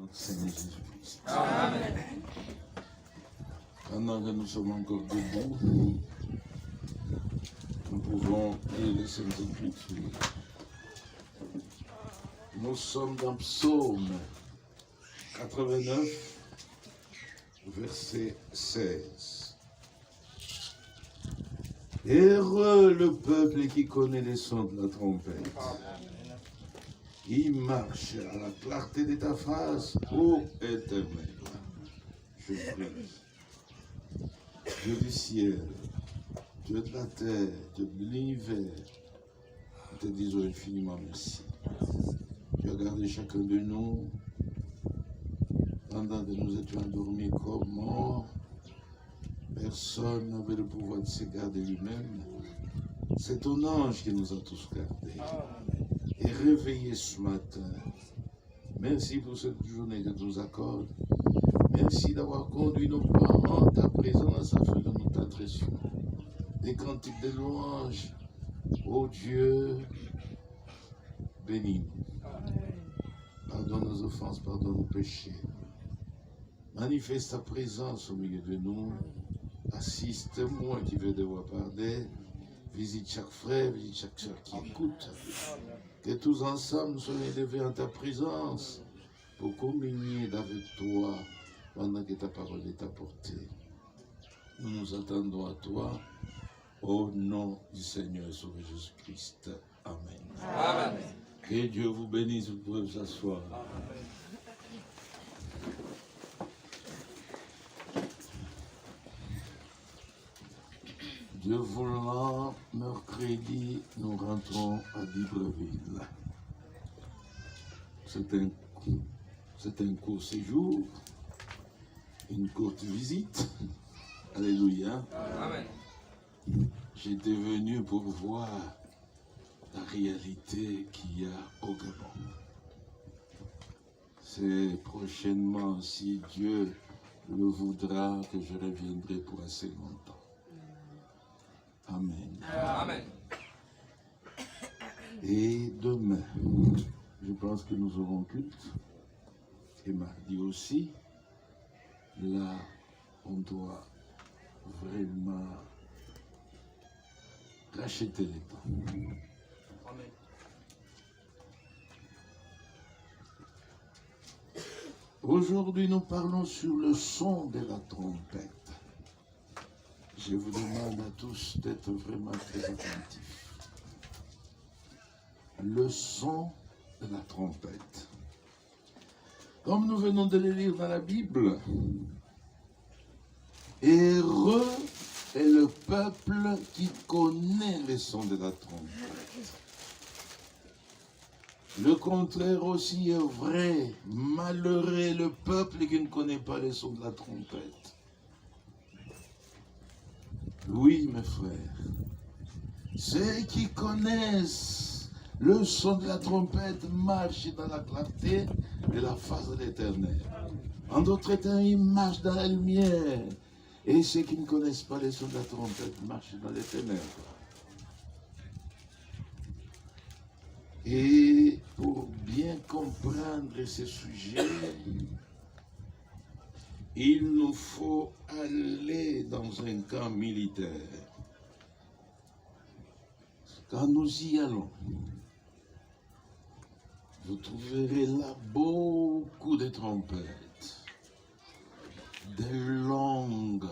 notre Seigneur Jésus-Christ. Amen. Pendant que nous sommes encore debout, nous pouvons lire les Saintes Écritures. Nous sommes dans Psaume 89, verset 16. Heureux le peuple qui connaît les sons de la trompette. Il marche à la clarté de ta face, ô Éternel. Je prie. Dieu du ciel, Dieu de la terre, Dieu de l'univers, nous te disons infiniment merci. Tu as gardé chacun de nous pendant que nous étions endormis comme morts. Personne n'avait le pouvoir de se garder lui-même. C'est ton ange qui nous a tous gardés et réveillés ce matin. Merci pour cette journée que tu nous accordes. Merci d'avoir conduit nos parents en ta présence afin que nous t'adressions des cantiques de louange. Ô Dieu, bénis-nous. Pardonne nos offenses, pardonne nos péchés. Manifeste ta présence au milieu de nous. Assiste-moi qui veux devoir pardonner. Visite chaque frère, visite chaque soeur qui écoute. Que tous ensemble nous soyons élevés en ta présence pour communier avec toi pendant que ta parole est apportée. Nous nous attendons à toi au nom du Seigneur et Sauveur Jésus-Christ. Amen. Amen. Que Dieu vous bénisse, vous pouvez vous asseoir. Dieu voulant, mercredi, nous rentrons à Libreville. C'est un court séjour, une courte visite. Alléluia. Amen. J'étais venu pour voir la réalité qu'il y a au Gabon. C'est prochainement, si Dieu le voudra, que je reviendrai pour assez longtemps. Amen. Amen. Et demain, je pense que nous aurons culte. Et mardi aussi. Là, on doit vraiment racheter les temps. Amen. Aujourd'hui, nous parlons sur le son de la trompette. Je vous demande à tous d'être vraiment très attentifs. Le son de la trompette. Comme nous venons de le lire dans la Bible, heureux est le peuple qui connaît le son de la trompette. Le contraire aussi est vrai. Malheureux est le peuple qui ne connaît pas le son de la trompette. Oui, mes frères, ceux qui connaissent le son de la trompette marchent dans la clarté de la face de l'Éternel. En d'autres temps, ils marchent dans la lumière. Et ceux qui ne connaissent pas le son de la trompette marchent dans les ténèbres. Et pour bien comprendre ce sujet, il nous faut aller dans un camp militaire. Quand nous y allons, vous trouverez là beaucoup de trompettes, de longues,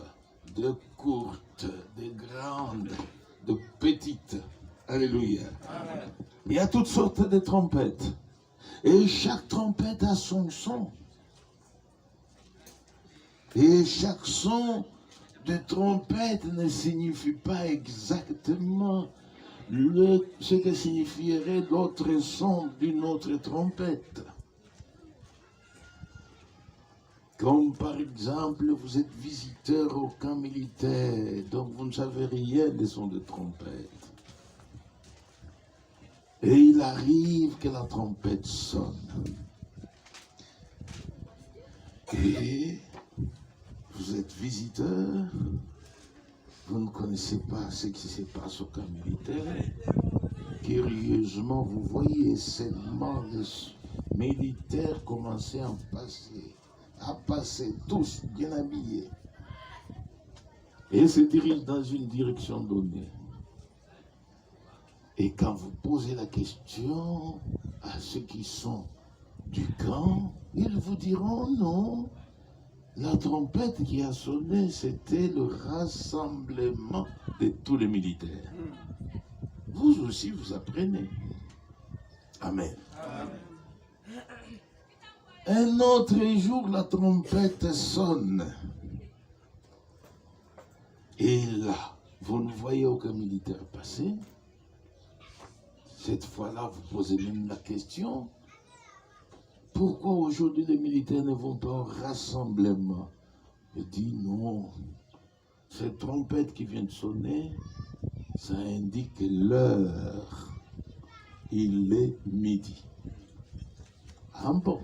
de courtes, de grandes, de petites. Alléluia. Amen. Il y a toutes sortes de trompettes. Et chaque trompette a son son. Et chaque son de trompette ne signifie pas exactement ce que signifierait l'autre son d'une autre trompette. Comme par exemple, vous êtes visiteur au camp militaire, donc vous ne savez rien des sons de trompette. Et il arrive que la trompette sonne. Et vous êtes visiteur, vous ne connaissez pas ce qui se passe au camp militaire. Curieusement, vous voyez seulement militaires commençaient à passer tous bien habillés, et se dirigent dans une direction donnée. Et quand vous posez la question à ceux qui sont du camp, ils vous diront non. La trompette qui a sonné, c'était le rassemblement de tous les militaires. Vous aussi, vous apprenez. Amen. Amen. Un autre jour, la trompette sonne. Et là, vous ne voyez aucun militaire passer. Cette fois-là, vous posez même la question. Pourquoi aujourd'hui les militaires ne vont pas au rassemblement? Je dis non. Cette trompette qui vient de sonner, ça indique l'heure. Il est midi. Ah bon?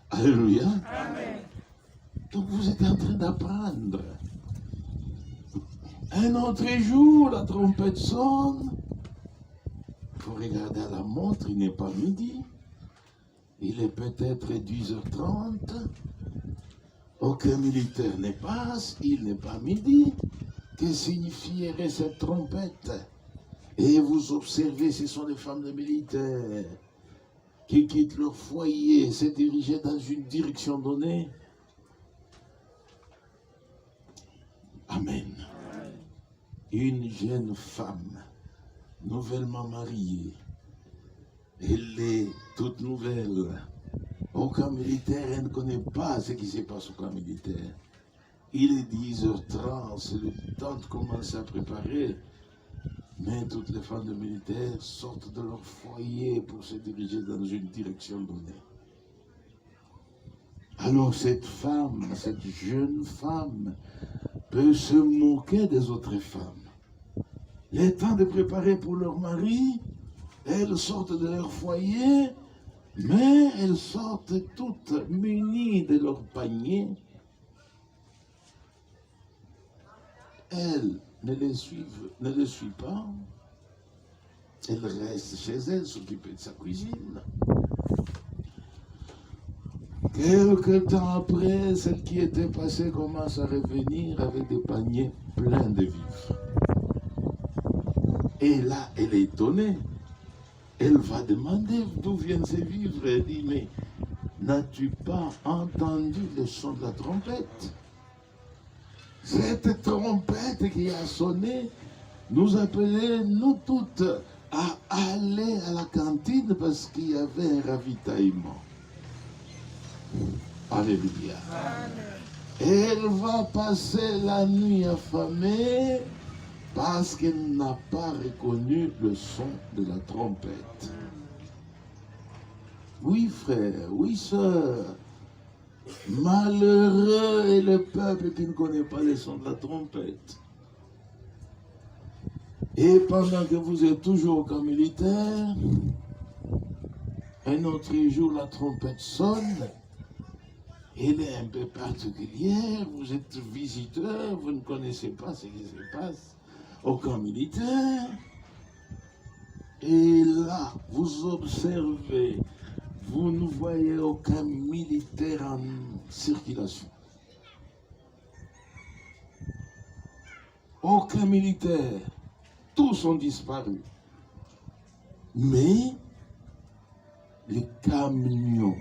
Alléluia. Amen. Donc vous êtes en train d'apprendre. Un autre jour, la trompette sonne. Vous regardez à la montre, il n'est pas midi. Il est peut-être 10h30. Aucun militaire ne passe, il n'est pas midi. Que signifierait cette trompette? Et vous observez, ce sont des femmes de militaires qui quittent leur foyer et se dirigent dans une direction donnée. Amen. Une jeune femme, nouvellement mariée, elle est toute nouvelle. Au camp militaire, elle ne connaît pas ce qui se passe au camp militaire. Il est 10h30, c'est le temps de commencer à préparer. Mais toutes les femmes de militaires sortent de leur foyer pour se diriger dans une direction donnée. Alors cette femme, cette jeune femme, peut se moquer des autres femmes. Le temps de préparer pour leur mari, elles sortent de leur foyer, mais elles sortent toutes munies de leur panier. Elle ne les suit pas. Elle reste chez elle, s'occuper de sa cuisine. Quelque temps après, celle qui était passée commence à revenir avec des paniers pleins de vivres. Et là, elle est étonnée. Elle va demander d'où viennent ces vivres. Elle dit, mais n'as-tu pas entendu le son de la trompette? Cette trompette qui a sonné nous appelait, nous toutes, à aller à la cantine parce qu'il y avait un ravitaillement. Alléluia. Elle va passer la nuit affamée parce qu'elle n'a pas reconnu le son de la trompette. Oui, frère, oui, sœur. Malheureux est le peuple qui ne connaît pas le son de la trompette. Et pendant que vous êtes toujours au camp militaire, un autre jour la trompette sonne. Elle est un peu particulière, vous êtes visiteur, vous ne connaissez pas ce qui se passe au camp militaire. Et là, vous observez, vous ne voyez aucun militaire en circulation. Aucun militaire. Tous ont disparu. Mais les camions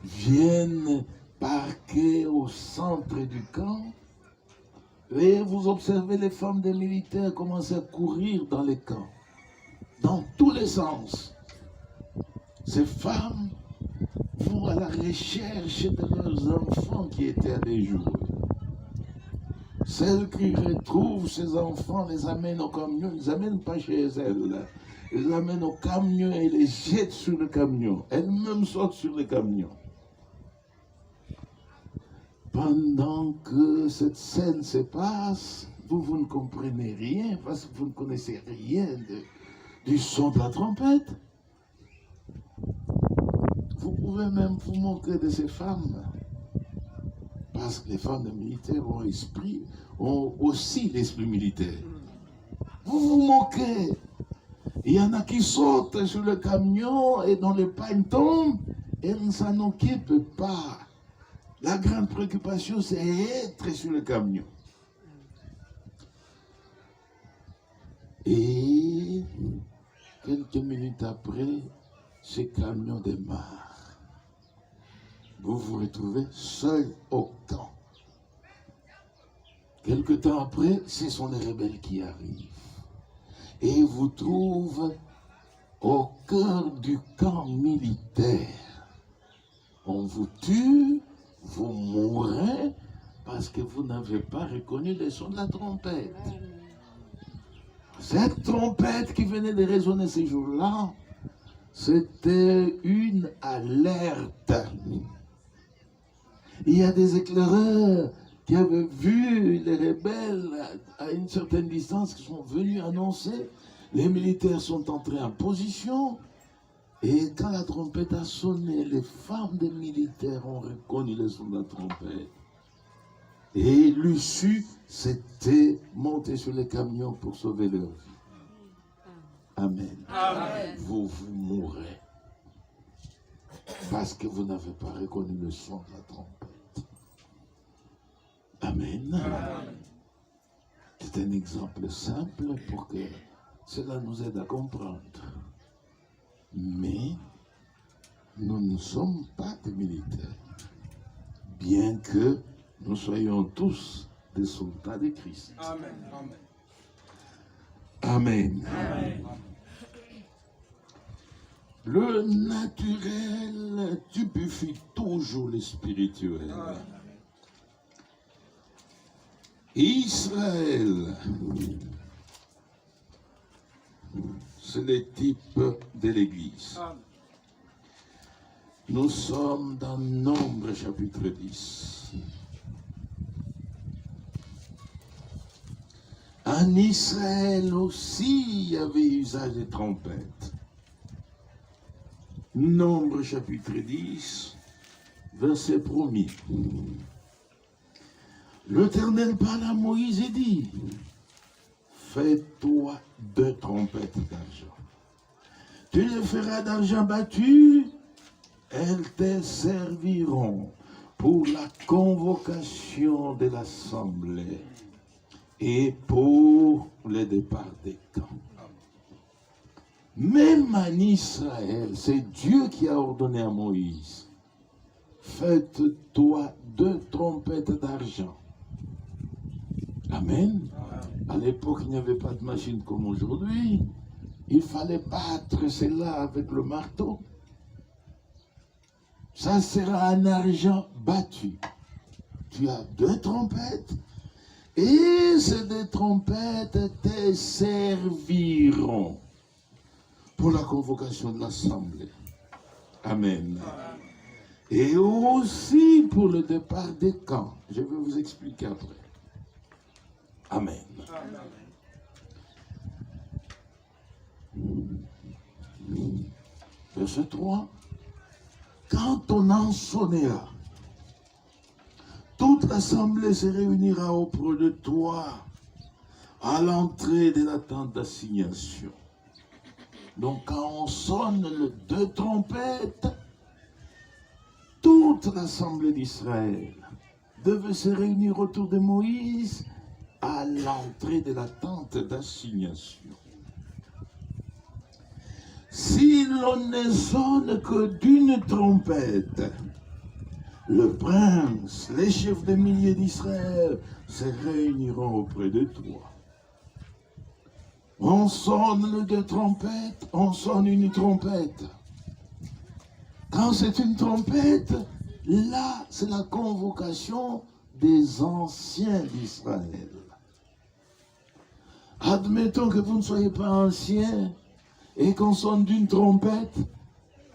viennent parquer au centre du camp. Et vous observez les femmes des militaires commencer à courir dans les camps, dans tous les sens. Ces femmes vont à la recherche de leurs enfants qui étaient allés jouer. Celles qui retrouvent ces enfants les amènent au camion, ils ne les amènent pas chez elles. Ils les amènent au camion et les jettent sur le camion. Elles-mêmes sautent sur le camion. Pendant que cette scène se passe, vous ne comprenez rien parce que vous ne connaissez rien du son de la trompette. Vous pouvez même vous moquer de ces femmes. Parce que les femmes de militaires ont aussi l'esprit militaire. Vous vous moquez. Il y en a qui sautent sur le camion et dont les pagnes tombent et on ne s'en occupe pas. La grande préoccupation, c'est être sur le camion. Et quelques minutes après, ce camion démarre. Vous vous retrouvez seul au camp. Quelque temps après, ce sont les rebelles qui arrivent. Et vous trouvent au cœur du camp militaire. On vous tue, vous mourrez parce que vous n'avez pas reconnu le son de la trompette. Cette trompette qui venait de résonner ces jours-là, c'était une alerte. Il y a des éclaireurs qui avaient vu les rebelles à une certaine distance, qui sont venus annoncer. Les militaires sont entrés en position. Et quand la trompette a sonné, les femmes des militaires ont reconnu le son de la trompette. Et l'issue, c'était monter sur les camions pour sauver leur vie. Amen. Amen. Vous mourrez parce que vous n'avez pas reconnu le son de la trompette. Amen. Amen. C'est un exemple simple pour que cela nous aide à comprendre. Mais nous ne sommes pas des militaires, bien que nous soyons tous des soldats de Christ. Amen. Amen. Amen. Le naturel stupéfie toujours le spirituel. Amen. Israël, c'est le type de l'Église. Nous sommes dans Nombre chapitre 10. En Israël aussi, il y avait usage des trompettes. Nombre chapitre 10, verset 1er. L'Éternel parle à Moïse et dit, fais-toi 2 trompettes d'argent. Tu les feras d'argent battu, elles te serviront pour la convocation de l'assemblée et pour le départ des camps. Même en Israël, c'est Dieu qui a ordonné à Moïse, faites-toi 2 trompettes d'argent. Amen. À l'époque, il n'y avait pas de machine comme aujourd'hui. Il fallait battre cela avec le marteau. Ça sera un argent battu. Tu as 2 trompettes. Et ces 2 trompettes te serviront pour la convocation de l'assemblée. Amen. Et aussi pour le départ des camps. Je vais vous expliquer après. Amen. Verset 3. Quand on en sonnera, toute l'assemblée se réunira auprès de toi à l'entrée de la tente d'assignation. Donc quand on sonne les 2 trompettes, toute l'assemblée d'Israël devait se réunir autour de Moïse à l'entrée de la tente d'assignation. Si l'on ne sonne que d'une trompette, le prince, les chefs des milliers d'Israël se réuniront auprès de toi. On sonne les 2 trompettes, on sonne une trompette. Quand c'est une trompette, là, c'est la convocation des anciens d'Israël. Admettons que vous ne soyez pas ancien et qu'on sonne d'une trompette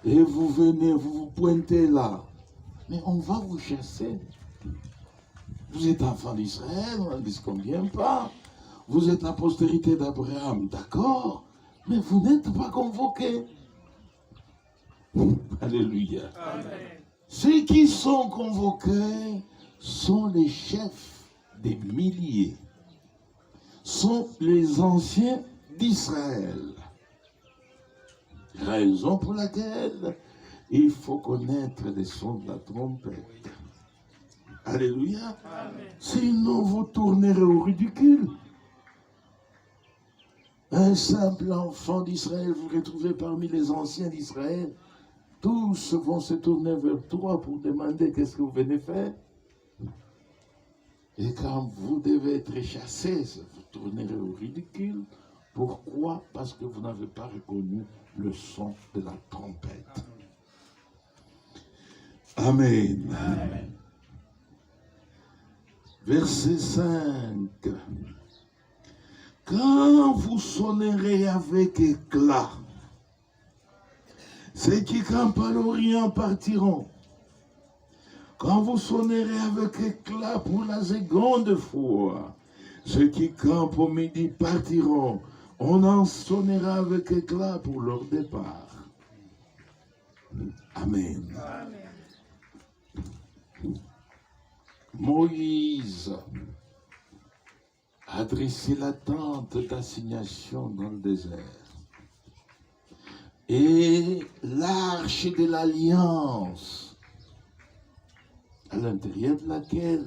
et vous venez, vous vous pointez là. Mais on va vous chasser. Vous êtes enfant d'Israël, on ne dit qu'on ne vient pas. Vous êtes la postérité d'Abraham, d'accord, mais vous n'êtes pas convoqués. Alléluia. Amen. Ceux qui sont convoqués sont les chefs des milliers, sont les anciens d'Israël. Raison pour laquelle il faut connaître les sons de la trompette. Alléluia. Amen. Sinon vous tournerez au ridicule. Un simple enfant d'Israël, vous retrouvez parmi les anciens d'Israël, tous vont se tourner vers toi pour demander qu'est-ce que vous venez faire. Et quand vous devez être chassé, vous tournerez au ridicule. Pourquoi? Parce que vous n'avez pas reconnu le son de la trompette. Amen. Amen. Verset 5. Quand vous sonnerez avec éclat, ceux qui campent à l'Orient partiront. Quand vous sonnerez avec éclat pour la seconde fois, ceux qui campent au midi partiront. On en sonnera avec éclat pour leur départ. Amen. Amen. Moïse a dressé la tente d'assignation dans le désert. Et l'arche de l'alliance, à l'intérieur de laquelle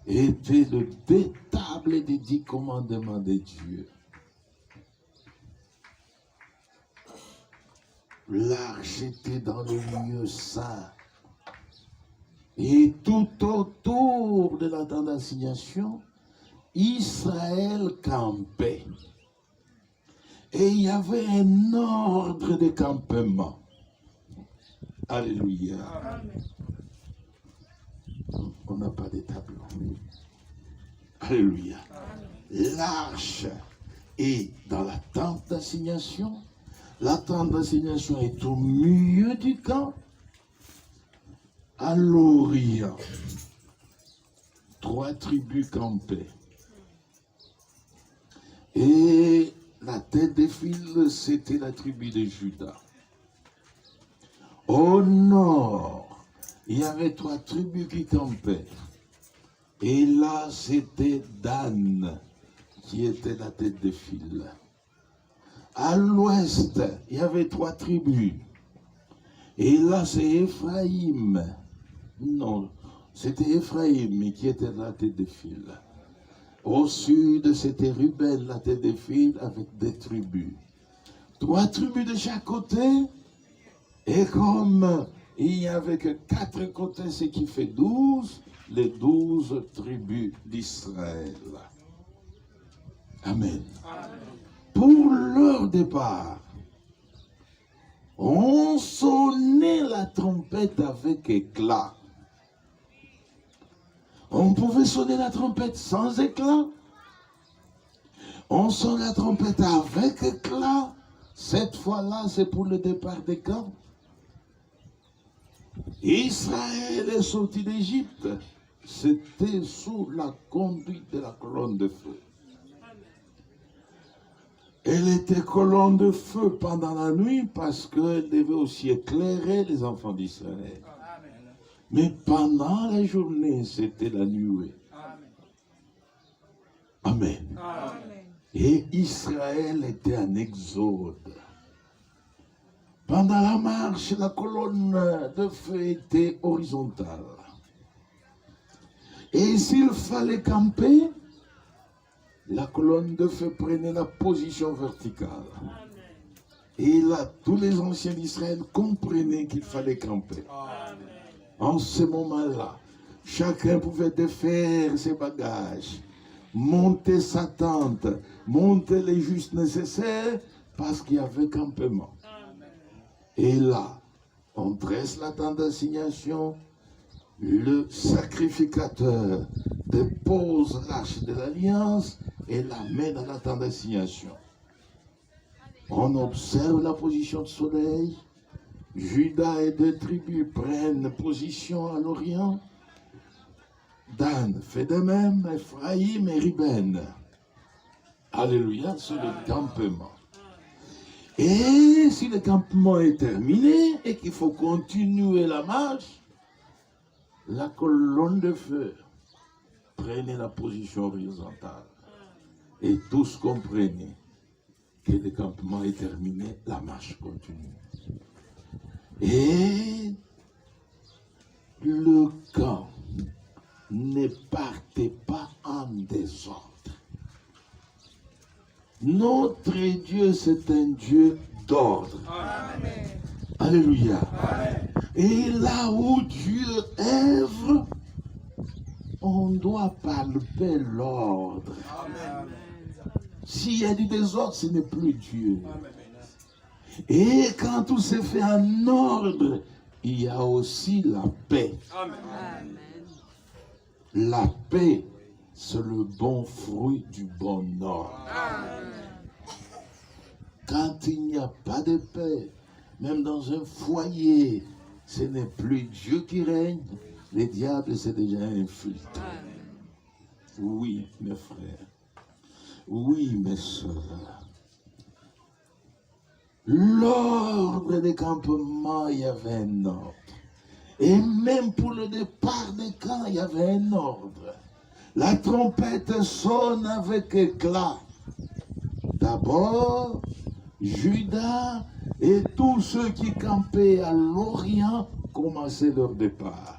était le détable des 10 commandements de Dieu. L'arche était dans le lieu saint. Et tout autour de la tente d'assignation, Israël campait. Et il y avait un ordre de campement. Alléluia. Amen. On n'a pas de tableau. Alléluia. L'arche est dans la tente d'assignation. La tente d'assignation est au milieu du camp. À l'Orient, 3 tribus campaient. Et la tête de file, c'était la tribu de Juda. Au nord, il y avait 3 tribus qui campaient. Et là, c'était Dan qui était la tête de file. À l'ouest, il y avait 3 tribus. Et là, c'est Ephraïm. Non, c'était Ephraïm qui était la tête de file. Au sud, c'était Ruben, la tête de file, avec des tribus. 3 tribus de chaque côté. Et comme il n'y avait que 4 côtés, ce qui fait 12, les 12 tribus d'Israël. Amen. Amen. Pour leur départ, on sonnait la trompette avec éclat. On pouvait sonner la trompette sans éclat. On sonne la trompette avec éclat. Cette fois-là, c'est pour le départ des camps. Israël est sorti d'Égypte. C'était sous la conduite de la colonne de feu. Elle était colonne de feu pendant la nuit parce qu'elle devait aussi éclairer les enfants d'Israël. Mais pendant la journée, c'était la nuée. Amen. Amen. Et Israël était en exode. Pendant la marche, la colonne de feu était horizontale. Et s'il fallait camper, la colonne de feu prenait la position verticale. Et là, tous les anciens d'Israël comprenaient qu'il fallait camper. Amen. En ce moment-là, chacun pouvait défaire ses bagages, monter sa tente, monter les justes nécessaires, parce qu'il y avait campement. Amen. Et là, on dresse la tente d'assignation, le sacrificateur dépose l'arche de l'alliance et la met dans la tente d'assignation. On observe la position du soleil. Juda et 2 tribus prennent position à l'Orient. Dan fait de même, Ephraïm et Ruben. Alléluia, c'est le campement. Et si le campement est terminé et qu'il faut continuer la marche, la colonne de feu prenait la position horizontale. Et tous comprenaient que le campement est terminé, la marche continue. Et le camp ne partait pas en désordre. Notre Dieu, c'est un Dieu d'ordre. Amen. Alléluia. Amen. Et là où Dieu œuvre, on doit palper l'ordre. Amen. S'il y a du désordre, ce n'est plus Dieu. Amen. Et quand tout s'est fait en ordre, il y a aussi la paix. Amen. La paix, c'est le bon fruit du bon ordre. Amen. Quand il n'y a pas de paix, même dans un foyer, ce n'est plus Dieu qui règne, le diable s'est déjà infiltré. Oui, mes frères. Oui, mes soeurs. L'ordre des campements, il y avait un ordre. Et même pour le départ des camps, il y avait un ordre. La trompette sonne avec éclat. D'abord, Judas et tous ceux qui campaient à l'Orient commençaient leur départ.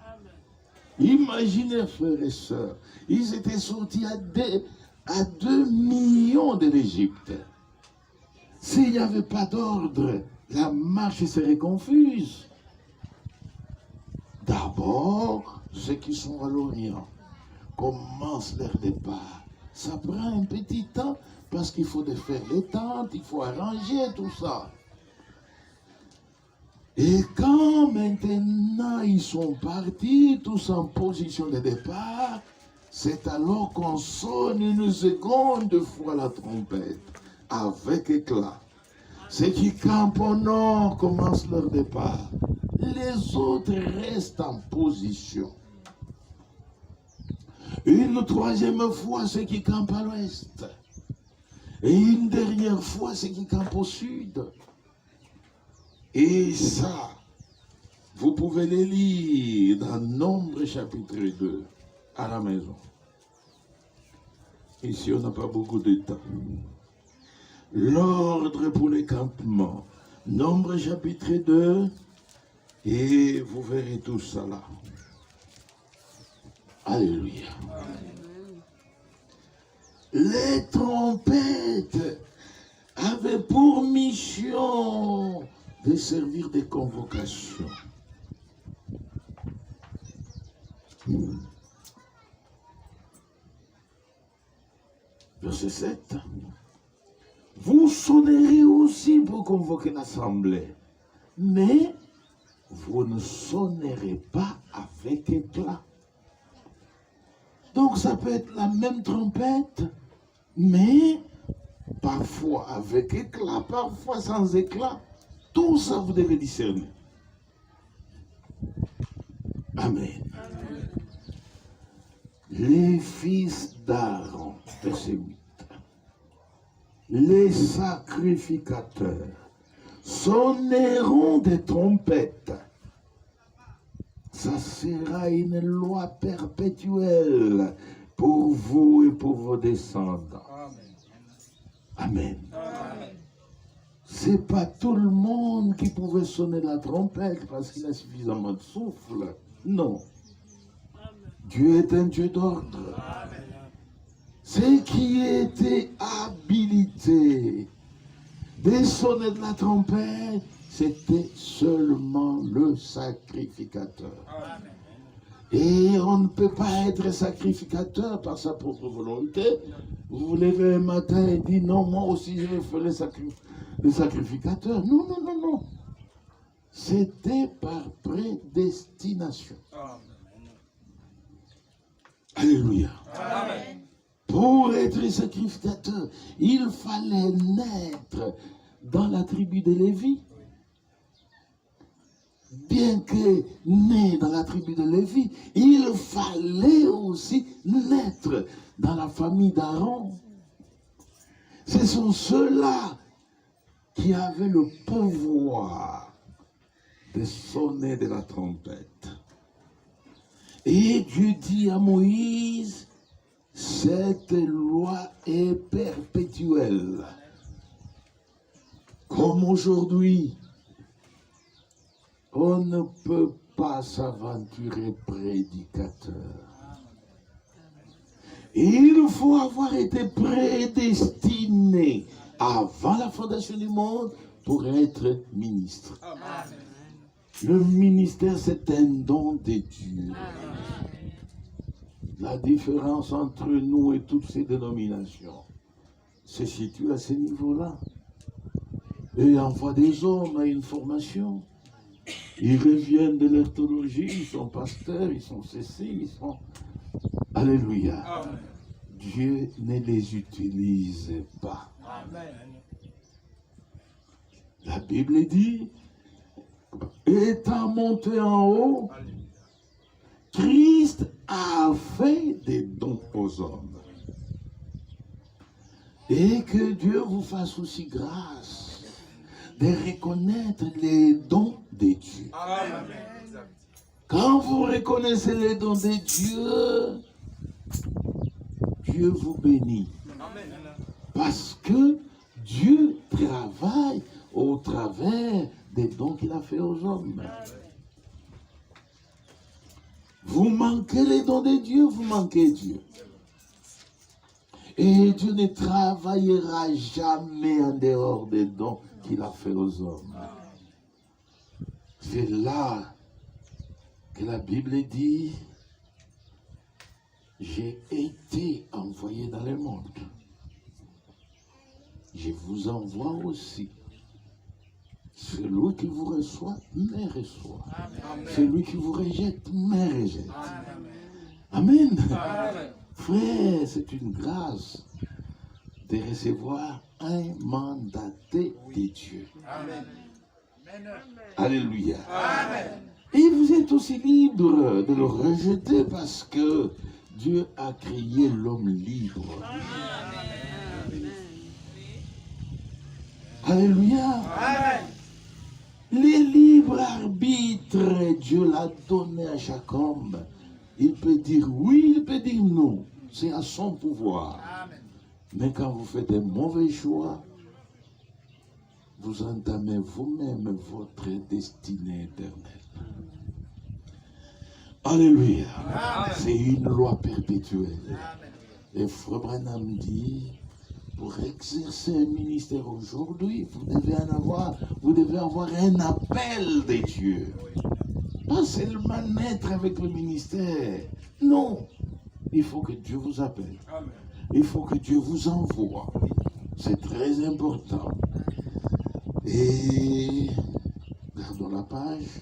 Imaginez, frères et sœurs, ils étaient sortis à 2 millions de l'Égypte. S'il n'y avait pas d'ordre, la marche serait confuse. D'abord, ceux qui sont à l'Orient commencent leur départ. Ça prend un petit temps parce qu'il faut défaire les tentes, il faut arranger tout ça. Et quand maintenant ils sont partis, tous en position de départ, c'est alors qu'on sonne une seconde fois la trompette, avec éclat. Ceux qui campent au nord commencent leur départ. Les autres restent en position. Une troisième fois, ceux qui campent à l'ouest. Et une dernière fois, ceux qui campent au sud. Et ça, vous pouvez les lire dans Nombre chapitre 2, à la maison. Ici, on n'a pas beaucoup de temps. L'ordre pour les campements. Nombre chapitre 2, et vous verrez tout ça là. Alléluia. Les trompettes avaient pour mission de servir de convocation. Verset 7. Vous sonnerez aussi pour convoquer l'assemblée, mais vous ne sonnerez pas avec éclat. Donc ça peut être la même trompette, mais parfois avec éclat, parfois sans éclat. Tout ça, vous devez discerner. Amen. Amen. Les fils d'Aaron, verset 8, les sacrificateurs sonneront des trompettes. Ça sera une loi perpétuelle pour vous et pour vos descendants. Amen. Amen. C'est pas tout le monde qui pouvait sonner la trompette parce qu'il a suffisamment de souffle. Non. Dieu est un Dieu d'ordre. Ceux qui étaient habilités de sonner de la trompette, c'était seulement le sacrificateur. Amen. Et on ne peut pas être sacrificateur par sa propre volonté. Vous vous levez un matin et dites non, moi aussi je vais faire le sacrificateur. Non, non, non, non. C'était par prédestination. Amen. Alléluia. Amen. Pour être sacrificateur, il fallait naître dans la tribu de Lévi. Bien que né dans la tribu de Lévi, il fallait aussi naître dans la famille d'Aaron. Ce sont ceux-là qui avaient le pouvoir de sonner de la trompette. Et Dieu dit à Comme aujourd'hui, on ne peut pas s'aventurer prédicateur. Il faut avoir été prédestiné avant la fondation du monde pour être ministre. Amen. Le ministère, c'est un don de Dieu. Amen. La différence entre nous et toutes ces dénominations se situe à ce niveau-là. Ils envoient des hommes à une formation. Ils reviennent de l'orthodoxie, ils sont pasteurs, ils sont ceci, ils sont... Alléluia. Amen. Dieu ne les utilise pas. Amen. La Bible dit, étant monté en haut, Christ a fait des dons aux hommes. Et que Dieu vous fasse aussi grâce de reconnaître les dons de Dieu. Amen. Quand vous reconnaissez les dons de Dieu, Dieu vous bénit. Amen. Parce que Dieu travaille au travers des dons qu'il a fait aux hommes. Vous manquez les dons de Dieu, vous manquez Dieu. Et Dieu ne travaillera jamais en dehors des dons qu'il a fait aux hommes. C'est là que la Bible dit, j'ai été envoyé dans le monde. Je vous envoie aussi. Celui qui vous reçoit, me reçoit. Amen. Celui qui vous rejette, me rejette. Amen. Amen. Amen. Frère, c'est une grâce de recevoir un mandaté de Dieu. Amen. Alléluia. Amen. Et vous êtes aussi libre de le rejeter parce que Dieu a créé l'homme libre. Amen. Alléluia. Amen. Les libres arbitres, Dieu l'a donné à chaque homme. Il peut dire oui, il peut dire non. C'est à son pouvoir. Amen. Mais quand vous faites un mauvais choix, vous entamez vous-même votre destinée éternelle. Alléluia. C'est une loi perpétuelle. Amen. Et Frère Branham dit, pour exercer un ministère aujourd'hui, vous devez avoir un appel de Dieu. Pas seulement naître avec le ministère. Non. Il faut que Dieu vous appelle. Amen. Il faut que Dieu vous envoie. C'est très important. Et gardons la page.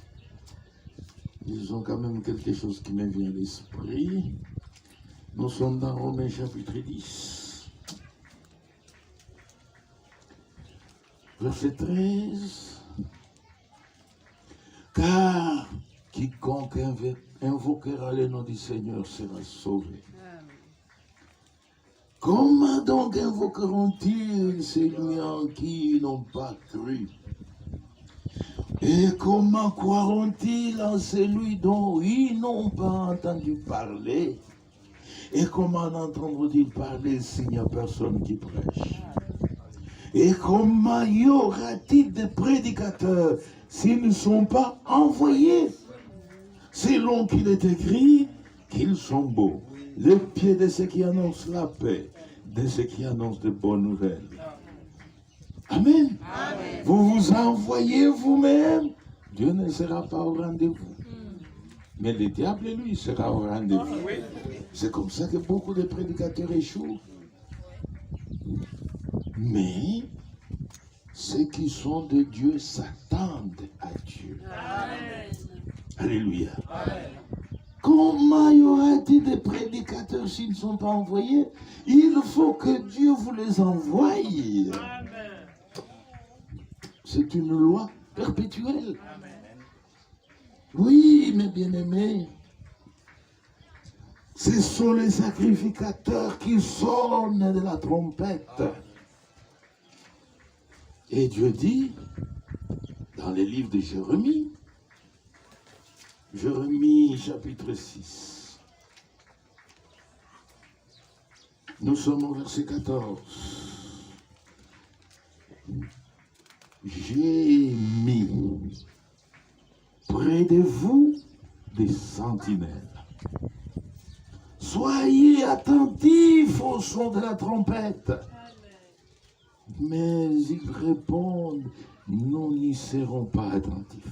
Ils ont quand même quelque chose qui me vient à l'esprit. Nous sommes dans Romains chapitre 10. Verset 13. Car quiconque invoquera le nom du Seigneur sera sauvé. Comment donc invoqueront-ils celui en qui ils n'ont pas cru? Et comment croiront-ils en celui dont ils n'ont pas entendu parler? Et comment entendront-ils parler s'il n'y a personne qui prêche? Et comment y aura-t-il des prédicateurs s'ils ne sont pas envoyés? Selon qu'il est écrit qu'ils sont beaux, les pieds de ceux qui annoncent la paix, de ceux qui annoncent de bonnes nouvelles. Amen. Amen. Vous vous envoyez vous-même, Dieu ne sera pas au rendez-vous. Mais le diable, lui, sera au rendez-vous. C'est comme ça que beaucoup de prédicateurs échouent. Mais ceux qui sont de Dieu s'attendent à Dieu. Amen. Alléluia. Amen. Comment y aura-t-il des prédicateurs s'ils ne sont pas envoyés? Il faut que Dieu vous les envoie. Amen. C'est une loi perpétuelle. Amen. Oui, mes bien-aimés, ce sont les sacrificateurs qui sonnent de la trompette. Et Dieu dit, dans les livres de Jérémie, Jérémie chapitre 6, nous sommes au verset 14. j'ai mis près de vous des sentinelles. Soyez attentifs au son de la trompette. Mais ils répondent, nous n'y serons pas attentifs.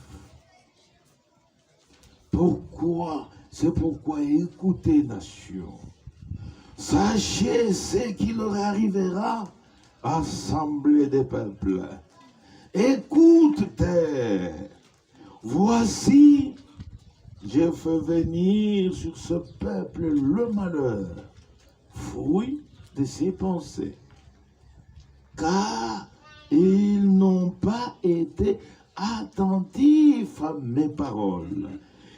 Pourquoi? C'est pourquoi écoutez, nation. Sachez ce qui leur arrivera, assemblée des peuples. Écoute, terre. Voici, je fais venir sur ce peuple le malheur, fruit de ses pensées. Car ils n'ont pas été attentifs à mes paroles.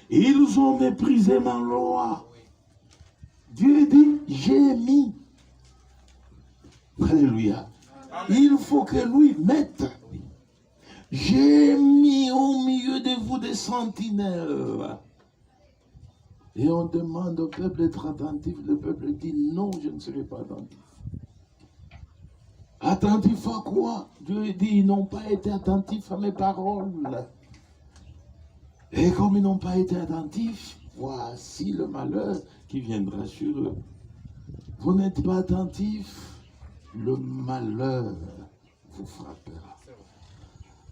Ils ont méprisé ma loi. Dieu dit, j'ai mis. Alléluia. Il faut que lui mette. J'ai mis au milieu de vous des sentinelles. Et on demande au peuple d'être attentif. Le peuple dit, non, je ne serai pas attentif. Attentif à quoi? Dieu dit, ils n'ont pas été attentifs à mes paroles. Et comme ils n'ont pas été attentifs, voici le malheur qui viendra sur eux. Vous n'êtes pas attentifs, le malheur vous frappera.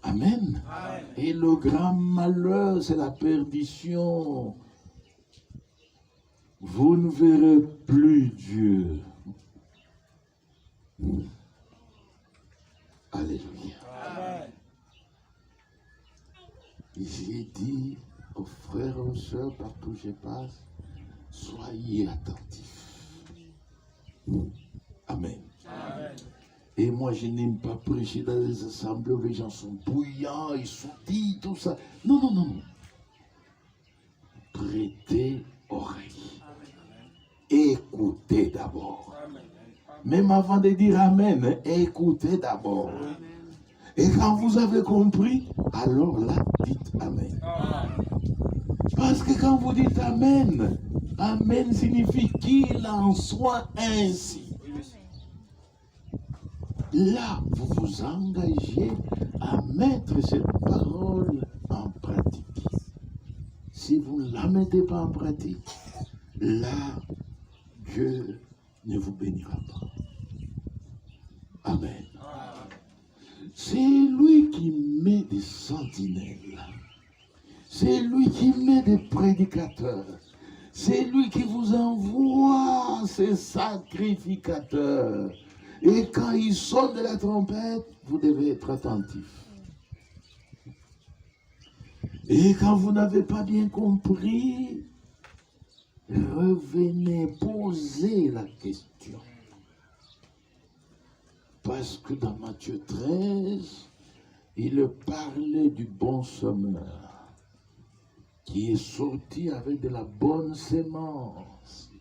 Amen. Amen. Et le grand malheur, c'est la perdition. Vous ne verrez plus Dieu. Alléluia. Amen. J'ai dit aux frères et aux sœurs, partout où je passe, soyez attentifs. Amen. Amen. Et moi, je n'aime pas prêcher dans les assemblées où les gens sont bouillants, ils sautillent, tout ça. Non, non, non, non. Prêtez oreille. Écoutez d'abord. Même avant de dire Amen, écoutez d'abord. Et quand vous avez compris, alors là, dites Amen. Parce que quand vous dites Amen, Amen signifie qu'il en soit ainsi. Là, vous vous engagez à mettre cette parole en pratique. Si vous ne la mettez pas en pratique, là, Dieu ne vous bénira pas. Amen. C'est lui qui met des sentinelles. C'est lui qui met des prédicateurs. C'est lui qui vous envoie ces sacrificateurs. Et quand il sonne de la trompette, vous devez être attentif. Et quand vous n'avez pas bien compris, revenez, posez la question. Parce que dans Matthieu 13, il parlait du bon semeur qui est sorti avec de la bonne sémence.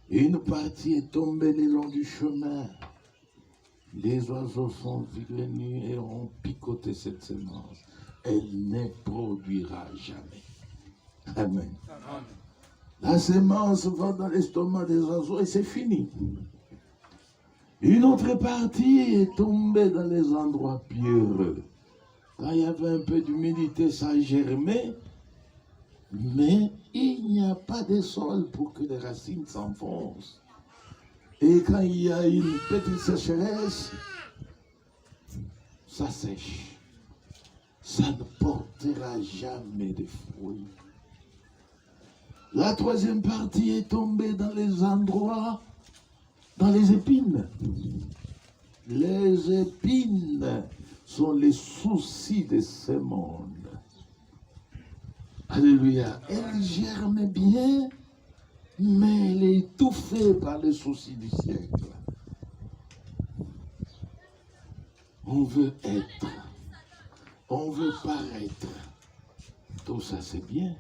Une partie est tombée le long du chemin. Les oiseaux sont venus et ont picoté cette sémence. Elle ne produira jamais. Amen. Amen. La sémence va dans l'estomac des oiseaux et c'est fini. Une autre partie est tombée dans les endroits pierreux. Quand il y avait un peu d'humidité, ça a germé, mais il n'y a pas de sol pour que les racines s'enfoncent. Et quand il y a une petite sécheresse, ça sèche. Ça ne portera jamais de fruits. La troisième partie est tombée dans les endroits, dans les épines. Les épines sont les soucis de ce monde. Alléluia. Elle germe bien, mais elle est étouffée par les soucis du siècle. On veut être, on veut paraître. Tout ça c'est bien.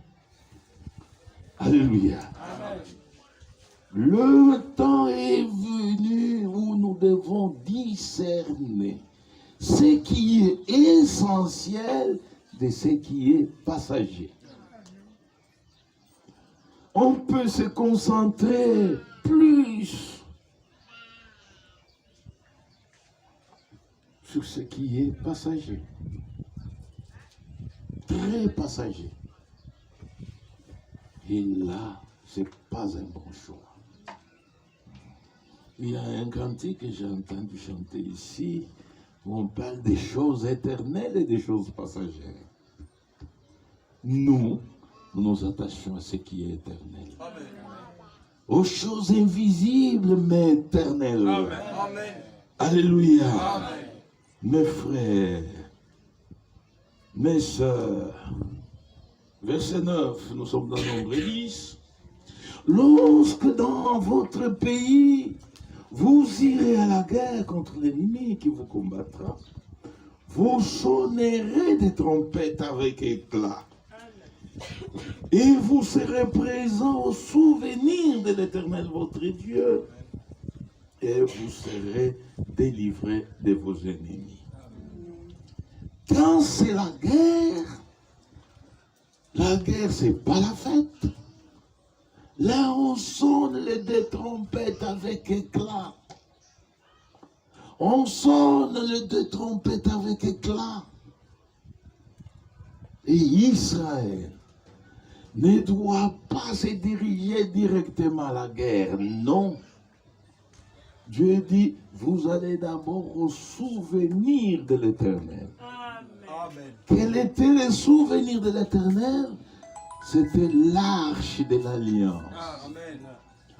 Alléluia. Amen. Le temps est venu où nous devons discerner ce qui est essentiel de ce qui est passager. On peut se concentrer plus sur ce qui est passager. Très passager. Et là, ce n'est pas un bon choix. Il y a un cantique que j'ai entendu chanter ici, où on parle des choses éternelles et des choses passagères. Nous nous attachons à ce qui est éternel. Amen. Aux choses invisibles mais éternelles. Amen. Alléluia. Amen. Mes frères, mes sœurs, verset 9, nous sommes dans Nombre 10. Lorsque dans votre pays, vous irez à la guerre contre l'ennemi qui vous combattra, vous sonnerez des trompettes avec éclat. Et vous serez présents au souvenir de l'Éternel votre Dieu. Et vous serez délivrés de vos ennemis. Quand c'est la guerre, c'est pas la fête. Là, on sonne les deux trompettes avec éclat. On sonne les deux trompettes avec éclat. Et Israël ne doit pas se diriger directement à la guerre. Non. Dieu dit, vous allez d'abord au souvenir de l'Éternel. Amen. Quel était le souvenir de l'Éternel? C'était l'arche de l'alliance.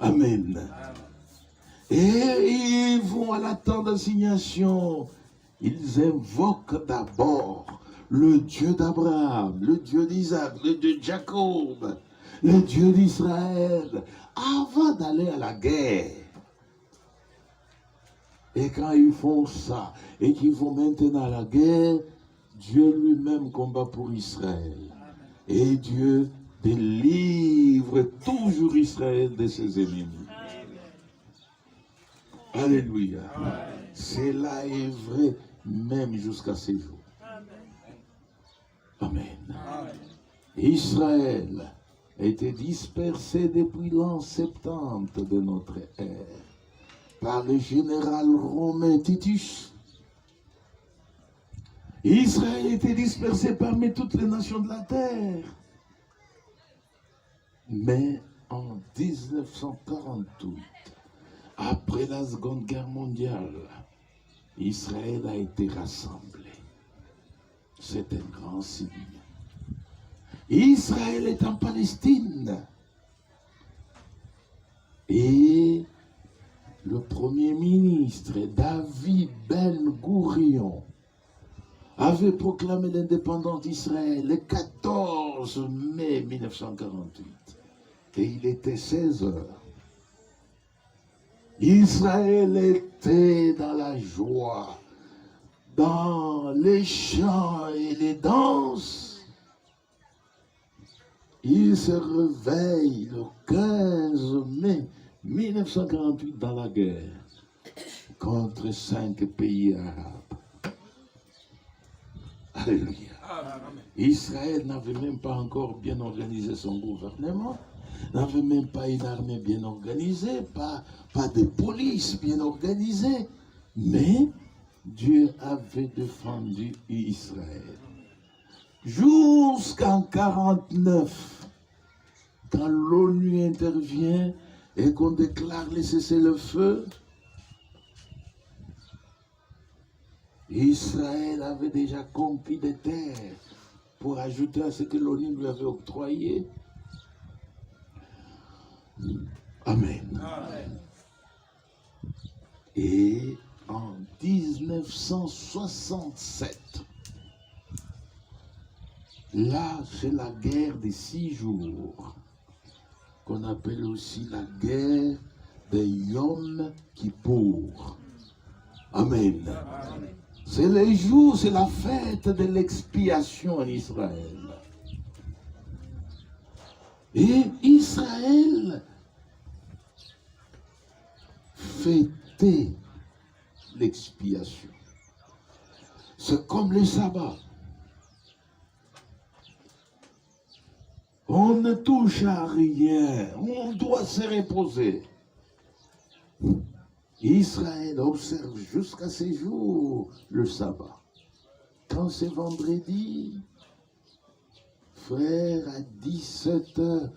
Amen. Amen. Et ils vont à la tente d'assignation. Ils invoquent d'abord le Dieu d'Abraham, le Dieu d'Isaac, le Dieu de Jacob, le Dieu d'Israël, avant d'aller à la guerre. Et quand ils font ça, et qu'ils vont maintenant à la guerre, Dieu lui-même combat pour Israël. Et Dieu délivre toujours Israël de ses ennemis. Amen. Alléluia. Cela est vrai même jusqu'à ces jours. Amen. Amen. Israël a été dispersé depuis l'an 70 de notre ère par le général romain Titus. Israël a été dispersé parmi toutes les nations de la terre. Mais en 1948, après la Seconde Guerre mondiale, Israël a été rassemblé. C'est un grand signe. Israël est en Palestine. Et le Premier ministre David Ben-Gourion avait proclamé l'indépendance d'Israël le 14 mai 1948. Et il était 16 heures. Israël était dans la joie, dans les chants et les danses. Il se réveille le 15 mai 1948 dans la guerre contre 5 pays arabes. Alléluia. Israël n'avait même pas encore bien organisé son gouvernement, n'avait même pas une armée bien organisée, pas de police bien organisée, mais Dieu avait défendu Israël. Jusqu'en 1949, quand l'ONU intervient et qu'on déclare le cessez-le-feu, Israël avait déjà conquis des terres pour ajouter à ce que l'ONU lui avait octroyé. Amen. Amen. Et en 1967, là, c'est la guerre des 6 jours, qu'on appelle aussi la guerre des Yom Kippour. Amen. Amen. C'est les jours, c'est la fête de l'expiation en Israël. Et Israël fêtait l'expiation. C'est comme le sabbat. On ne touche à rien. On doit se reposer. Israël observe jusqu'à ces jours le sabbat. Quand c'est vendredi, frère, à 17 h,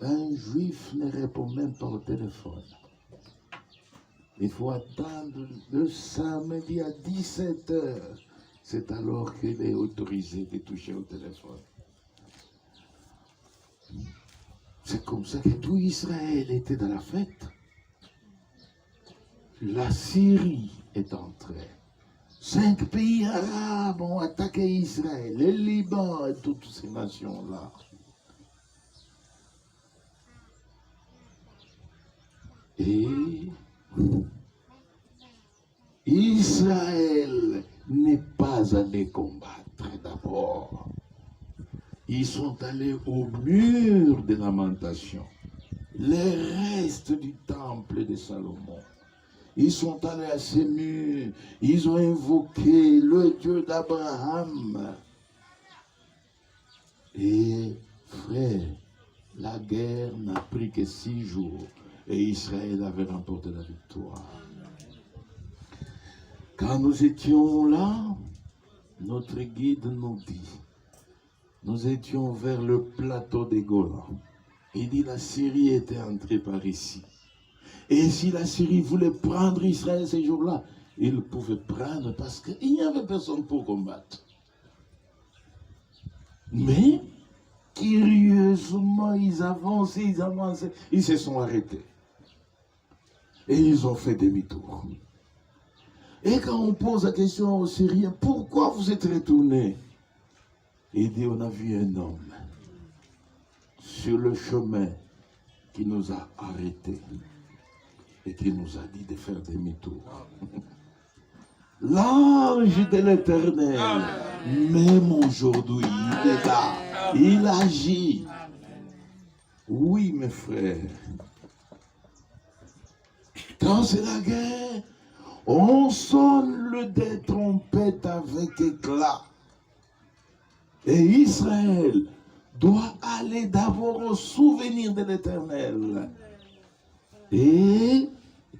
un juif ne répond même pas au téléphone. Il faut attendre le samedi à 17 h. C'est alors qu'il est autorisé de toucher au téléphone. C'est comme ça que tout Israël était dans la fête. La Syrie est entrée. 5 pays arabes ont attaqué Israël, le Liban et toutes ces nations-là. Et Israël n'est pas allé combattre d'abord. Ils sont allés au mur des lamentations, les restes du temple de Salomon. Ils sont allés à ces murs, ils ont invoqué le Dieu d'Abraham. Et frère, la guerre n'a pris que 6 jours et Israël avait remporté la victoire. Quand nous étions là, notre guide nous dit, nous étions vers le plateau des Golan. Il dit la Syrie était entrée par ici. Et si la Syrie voulait prendre Israël ces jours-là, il pouvait prendre parce qu'il n'y avait personne pour combattre. Mais, curieusement, ils avançaient, ils se sont arrêtés. Et ils ont fait demi-tour. Et quand on pose la question aux Syriens, pourquoi vous êtes retournés? Il dit, on a vu un homme sur le chemin qui nous a arrêtés et qui nous a dit de faire demi-tour. L'ange de l'Éternel, même aujourd'hui, il est là, il agit. Oui, mes frères, quand c'est la guerre, on sonne des trompettes avec éclat. Et Israël doit aller d'abord au souvenir de l'Éternel. Et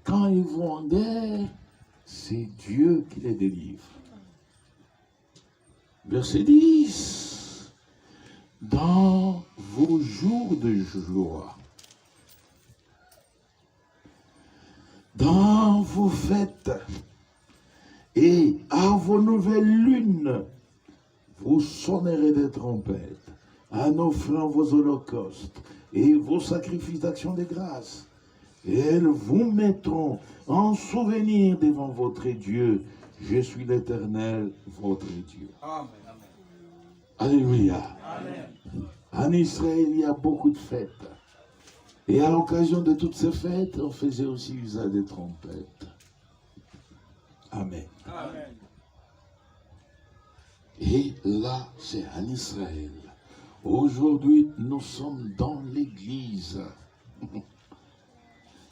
quand ils vont en guerre, c'est Dieu qui les délivre. Verset 10. Dans vos jours de joie, dans vos fêtes et à vos nouvelles lunes, vous sonnerez des trompettes en offrant vos holocaustes et vos sacrifices d'action de grâce. Et elles vous mettront en souvenir devant votre Dieu. Je suis l'Éternel, votre Dieu. Amen. Alléluia. Amen. En Israël, il y a beaucoup de fêtes. Et à l'occasion de toutes ces fêtes, on faisait aussi usage des trompettes. Amen. Amen. Et là, c'est en Israël. Aujourd'hui, nous sommes dans l'église.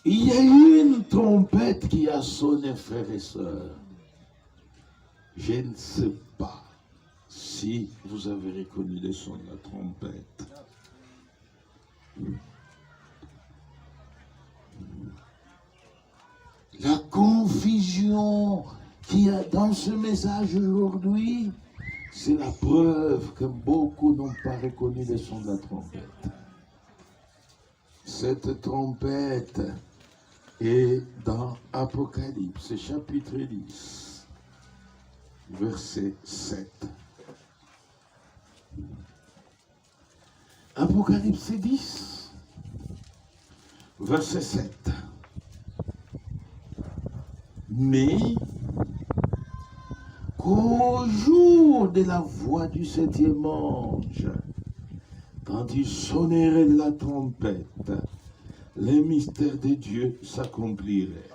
Il y a une trompette qui a sonné, frères et sœurs. Je ne sais pas si vous avez reconnu le son de la trompette. La confusion qu'il y a dans ce message aujourd'hui, c'est la preuve que beaucoup n'ont pas reconnu le son de la trompette. Cette trompette est dans Apocalypse, chapitre 10, verset 7. Apocalypse 10, verset 7. Mais qu'au jour de la voix du 7e ange, quand il sonnerait de la trompette, les mystères de Dieu s'accompliraient,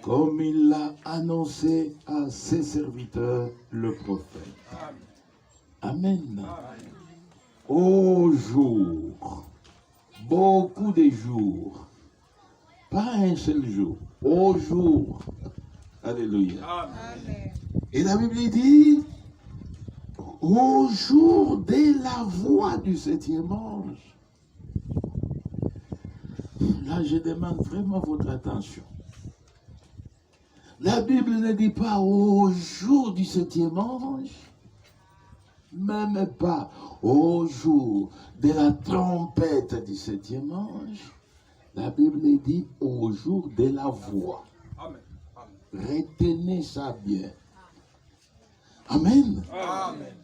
comme il l'a annoncé à ses serviteurs, le prophète. Amen. Au jour, beaucoup de jours, pas un seul jour, au jour. Alléluia. Amen. Et la Bible dit, au jour de la voix du 7e ange. Là, je demande vraiment votre attention. La Bible ne dit pas au jour du 7e ange, même pas au jour de la trompette du 7e ange. La Bible dit au jour de la voix. Amen. Retenez ça bien. Amen. Amen.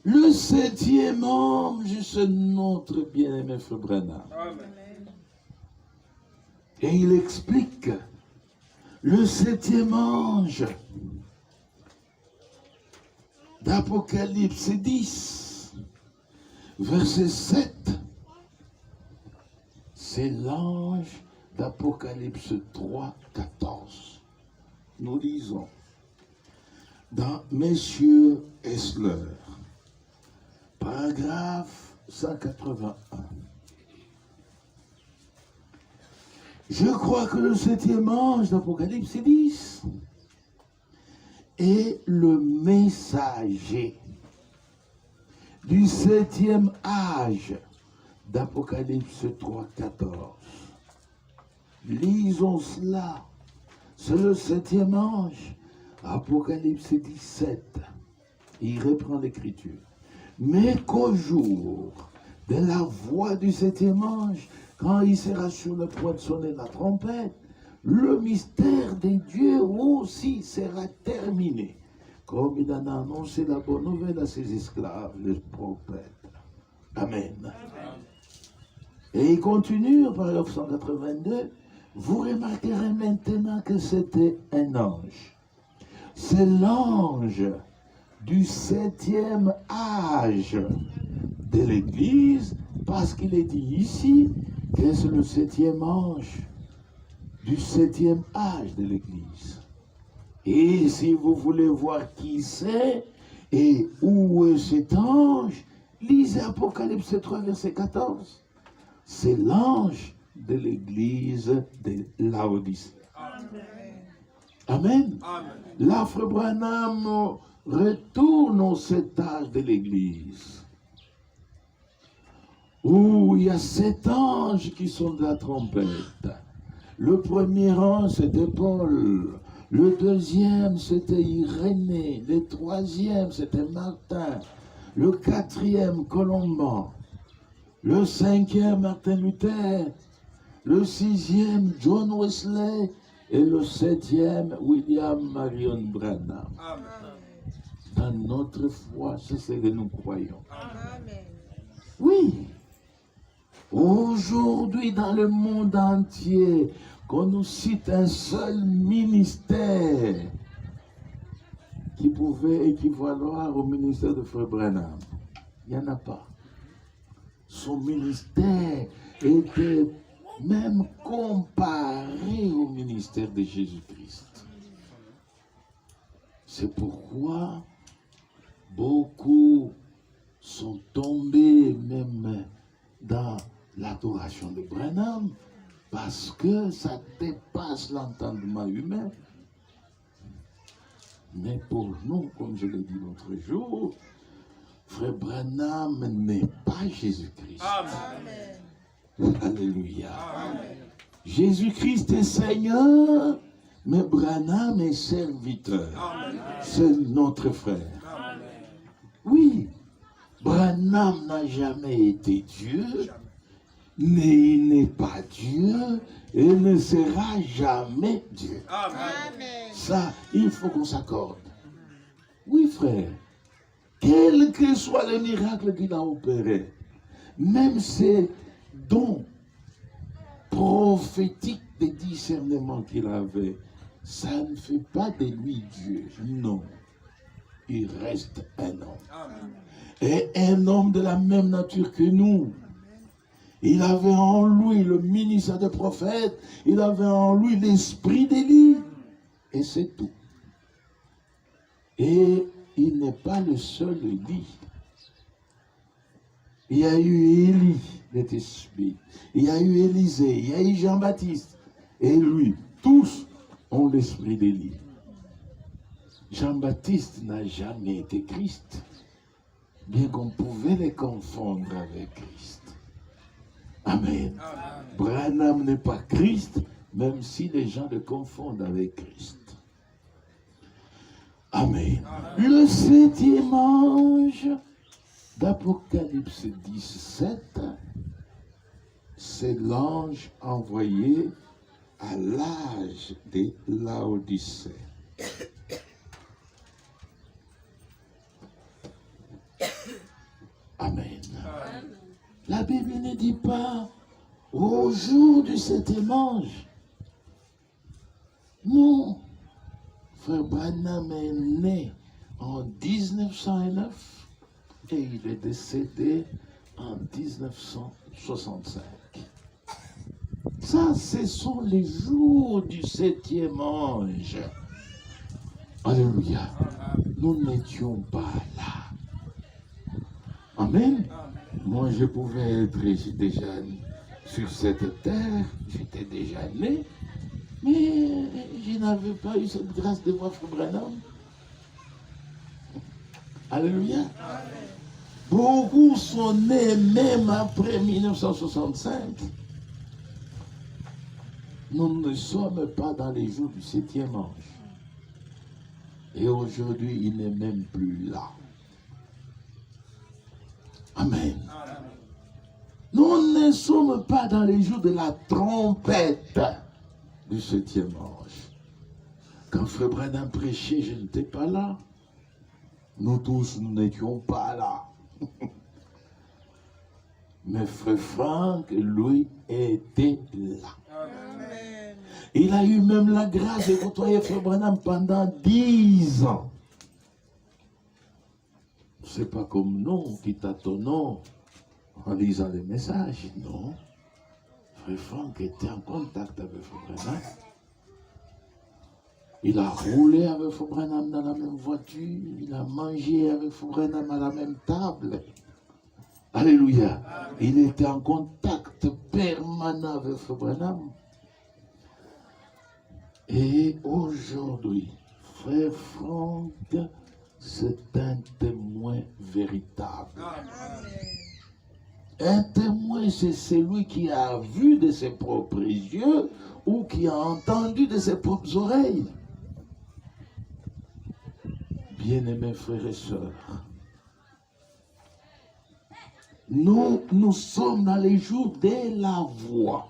Le 7e ange, c'est notre bien-aimé frère Branham. Amen. Et il explique le 7e ange d'Apocalypse 10, verset 7. C'est l'ange d'Apocalypse 3, 14. Nous lisons dans Messieurs Esler, paragraphe 181. Je crois que le 7e ange d'Apocalypse 10 est le messager du 7e âge d'Apocalypse 3, 14. Lisons cela. C'est le 7e ange, Apocalypse 17. Il reprend l'écriture. Mais qu'au jour de la voix du 7e ange, quand il sera sur le point de sonner la trompette, le mystère des dieux aussi sera terminé. Comme il en a annoncé la bonne nouvelle à ses esclaves, les prophètes. Amen. Amen. Et il continue, au paragraphe 182, vous remarquerez maintenant que c'était un ange. C'est l'ange du 7e âge de l'Église, parce qu'il est dit ici que c'est le 7e ange du 7e âge de l'Église. Et si vous voulez voir qui c'est et où est cet ange, lisez Apocalypse 3, verset 14. C'est l'ange de l'Église de Laodicée. Amen. Amen. Là, frère Branham retourne au 7 âge de l'Église, où il y a 7 anges qui sont de la trompette. Le premier ange, c'était Paul. Le deuxième, c'était Irénée. Le troisième, c'était Martin. Le quatrième, Colomban. Le 5e, Martin Luther. Le 6e, John Wesley. Et le 7e, William Marion Branham. Amen. Dans notre foi, c'est ce que nous croyons. Amen. Oui. Aujourd'hui, dans le monde entier, qu'on nous cite un seul ministère qui pouvait équivaloir au ministère de Frère Branham. Il n'y en a pas. Son ministère était même comparé au ministère de Jésus-Christ. C'est pourquoi beaucoup sont tombés même dans l'adoration de Branham, parce que ça dépasse l'entendement humain. Mais pour nous, comme je l'ai dit l'autre jour, Frère Branham n'est pas Jésus-Christ. Amen. Alléluia. Amen. Jésus-Christ est Seigneur, mais Branham est serviteur. Amen. C'est notre frère. Amen. Oui, Branham n'a jamais été Dieu, mais il n'est pas Dieu et ne sera jamais Dieu. Amen. Ça, il faut qu'on s'accorde. Oui, frère. Quel que soit le miracle qu'il a opéré, même ces dons prophétiques de discernement qu'il avait, ça ne fait pas de lui Dieu. Non. Il reste un homme. Amen. Et un homme de la même nature que nous. Il avait en lui le ministère de prophète, il avait en lui l'esprit d'Élie. Et c'est tout. Et il n'est pas le seul Élie. Il y a eu Élie, le Tishbi. Il y a eu Élisée, il y a eu Jean-Baptiste. Et lui, tous ont l'esprit d'Élie. Jean-Baptiste n'a jamais été Christ, bien qu'on pouvait les confondre avec Christ. Amen. Amen. Branham n'est pas Christ, même si les gens le confondent avec Christ. Amen. Le 7e ange d'Apocalypse 17, c'est l'ange envoyé à l'âge de Laodicée. Amen. La Bible ne dit pas au jour du 7e ange. Non. Frère Branham est né en 1909 et il est décédé en 1965. Ça, ce sont les jours du 7e ange. Alléluia. Nous n'étions pas là. Amen. Moi, je pouvais être déjà sur cette terre, j'étais déjà né, mais je n'avais pas eu cette grâce de voir Frère Branham. Alléluia. Beaucoup sont nés même après 1965. Nous ne sommes pas dans les jours du 7e ange. Et aujourd'hui, il n'est même plus là. Amen. Nous ne sommes pas dans les jours de la trompette du 7e ange. Quand Frère Branham prêchait, je n'étais pas là. Nous tous, nous n'étions pas là. Mais Frère Franck, lui, était là. Amen. Il a eu même la grâce de côtoyer Frère Branham pendant 10 ans. C'est pas comme nous qui tâtonnons en lisant les messages. Non. Frère Franck était en contact avec Frère Branham. Il a roulé avec Frère Branham dans la même voiture. Il a mangé avec Frère Branham à la même table. Alléluia. Il était en contact permanent avec Frère Branham. Et aujourd'hui, Frère Franck, c'est un témoin véritable. Un témoin, c'est celui qui a vu de ses propres yeux ou qui a entendu de ses propres oreilles. Bien-aimés frères et sœurs, nous sommes dans les jours de la voix.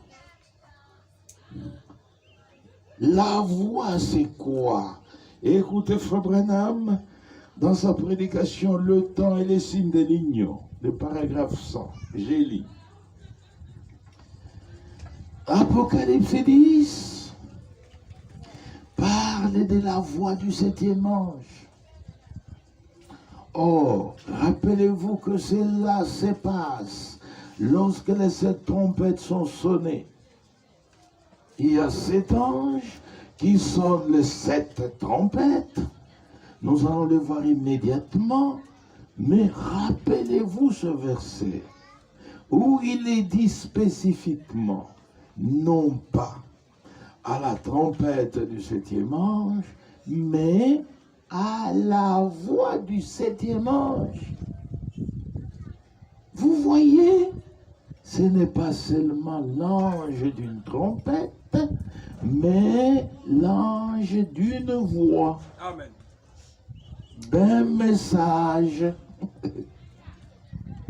La voix, c'est quoi? Écoutez Frère Branham, dans sa prédication, le temps et les signes de l'union, le paragraphe 100, j'ai lu. Apocalypse 10 parle de la voix du 7e ange. Or, rappelez-vous que cela se passe lorsque les 7 trompettes sont sonnées. Il y a 7 anges qui sonnent les 7 trompettes. Nous allons le voir immédiatement, mais rappelez-vous ce verset où il est dit spécifiquement, non pas à la trompette du 7e ange, mais à la voix du 7e ange. Vous voyez, ce n'est pas seulement l'ange d'une trompette, mais l'ange d'une voix. Amen. D'un message.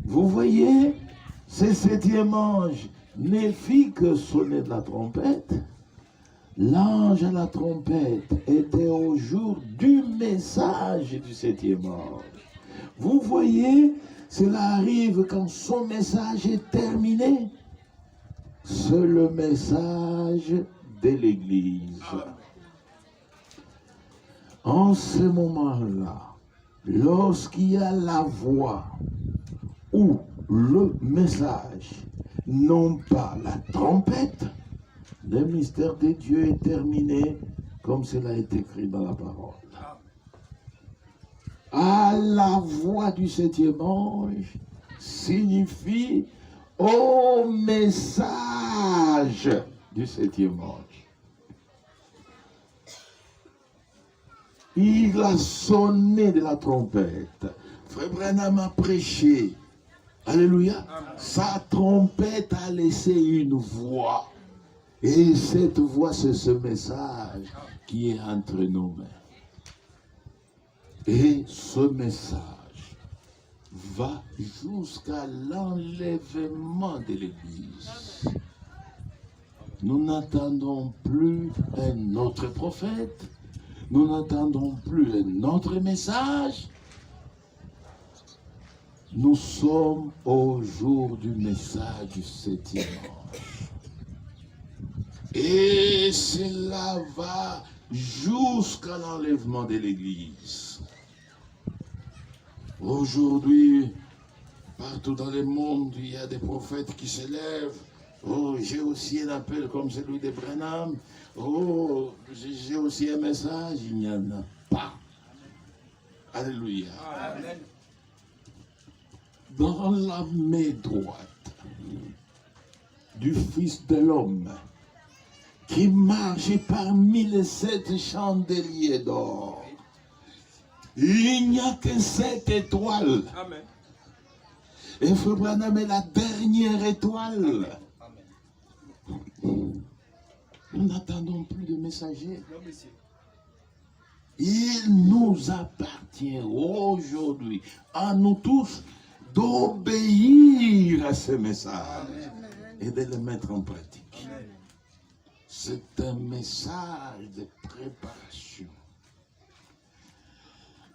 Vous voyez, ce 7e ange ne fit que sonner de la trompette. L'ange à la trompette était au jour du message du 7e ange. Vous voyez, cela arrive quand son message est terminé. C'est le message de l'Église. En ce moment-là, lorsqu'il y a la voix ou le message, non pas la trompette, le mystère de Dieu est terminé comme cela est écrit dans la parole. À la voix du 7e ange signifie au message du 7e ange. Il a sonné de la trompette. Frère Branham a prêché. Alléluia. Sa trompette a laissé une voix. Et cette voix, c'est ce message qui est entre nos mains. Et ce message va jusqu'à l'enlèvement de l'Église. Nous n'attendons plus un autre prophète, nous n'attendons plus un autre message. Nous sommes au jour du message du 7e ange. Et cela va jusqu'à l'enlèvement de l'Église. Aujourd'hui, partout dans le monde, il y a des prophètes qui s'élèvent. Oh, j'ai aussi un appel comme celui de Branham. Oh, j'ai aussi un message. Il n'y en a pas. Alléluia. Amen. Dans la main droite du Fils de l'homme, qui marche parmi les 7 chandeliers d'or, il n'y a que 7 étoiles. Amen. Et Frère Branham est la dernière étoile. Amen. Nous n'attendons plus de messagers. Il nous appartient aujourd'hui, à nous tous, d'obéir à ce message et de le mettre en pratique. C'est un message de préparation.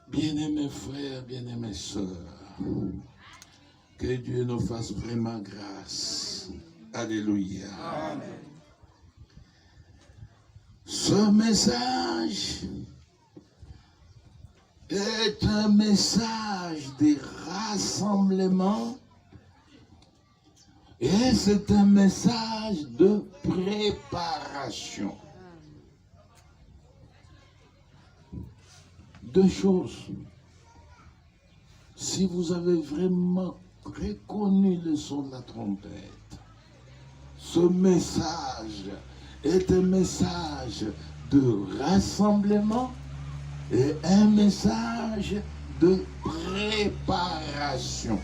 Bien-aimés frères, bien-aimées sœurs, que Dieu nous fasse vraiment grâce. Alléluia. Amen. Ce message est un message de rassemblement et c'est un message de préparation. Deux choses. Si vous avez vraiment reconnu le son de la trompette, ce message est un message de rassemblement et un message de préparation.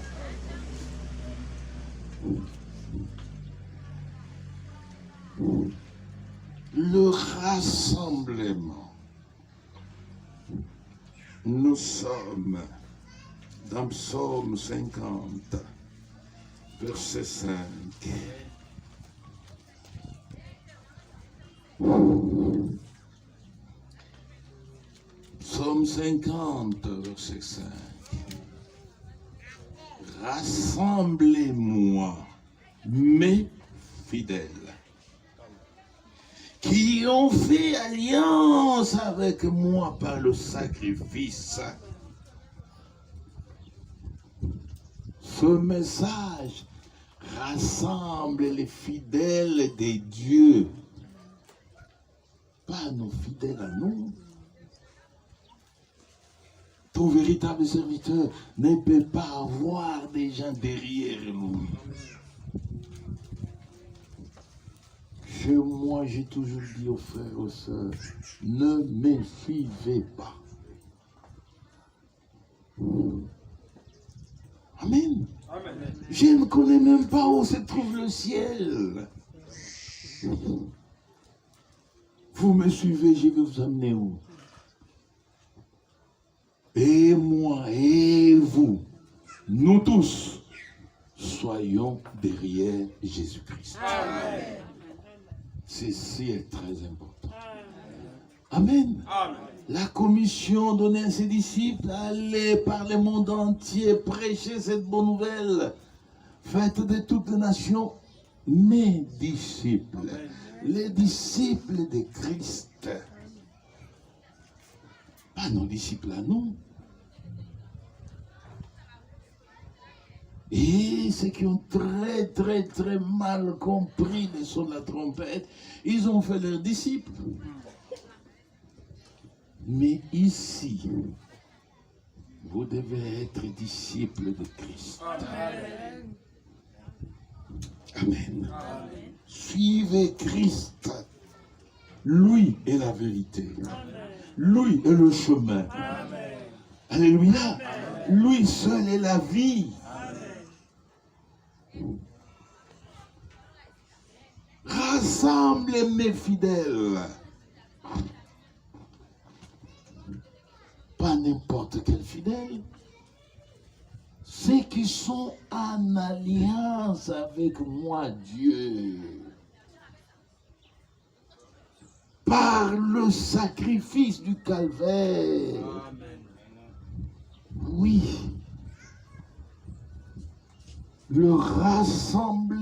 Le rassemblement. Nous sommes dans Psaume 50, verset 5. Psaume 50, verset 5. Rassemblez-moi, mes fidèles, qui ont fait alliance avec moi par le sacrifice. Ce message rassemble les fidèles de Dieu, pas nos fidèles à nous. Ton véritable serviteur ne peut pas avoir des gens derrière lui. Chez moi, j'ai toujours dit aux frères et aux sœurs, ne me suivez pas. Amen. Amen. Je ne connais même pas où se trouve le ciel. Vous me suivez, je vais vous amener où? Et moi et vous, nous tous, soyons derrière Jésus-Christ. Amen. Ceci est très important. Amen. Amen. La commission donnée à ses disciples, allez par le monde entier, prêcher cette bonne nouvelle. Faites de toutes les nations mes disciples. Amen. Les disciples de Christ. Pas nos disciples à nous. Et ceux qui ont très mal compris le son de la trompette, ils ont fait leurs disciples. Mais ici, vous devez être disciples de Christ. Amen. Amen. Amen. Suivez Christ. Lui est la vérité. Amen. Lui est le chemin. Amen. Alléluia. Amen. Lui seul est la vie. Amen. rassemble mes fidèles. Pas n'importe quel fidèle. Ceux qui sont en alliance avec moi, Dieu. Par le sacrifice du calvaire. Amen. Oui. Le rassemblement.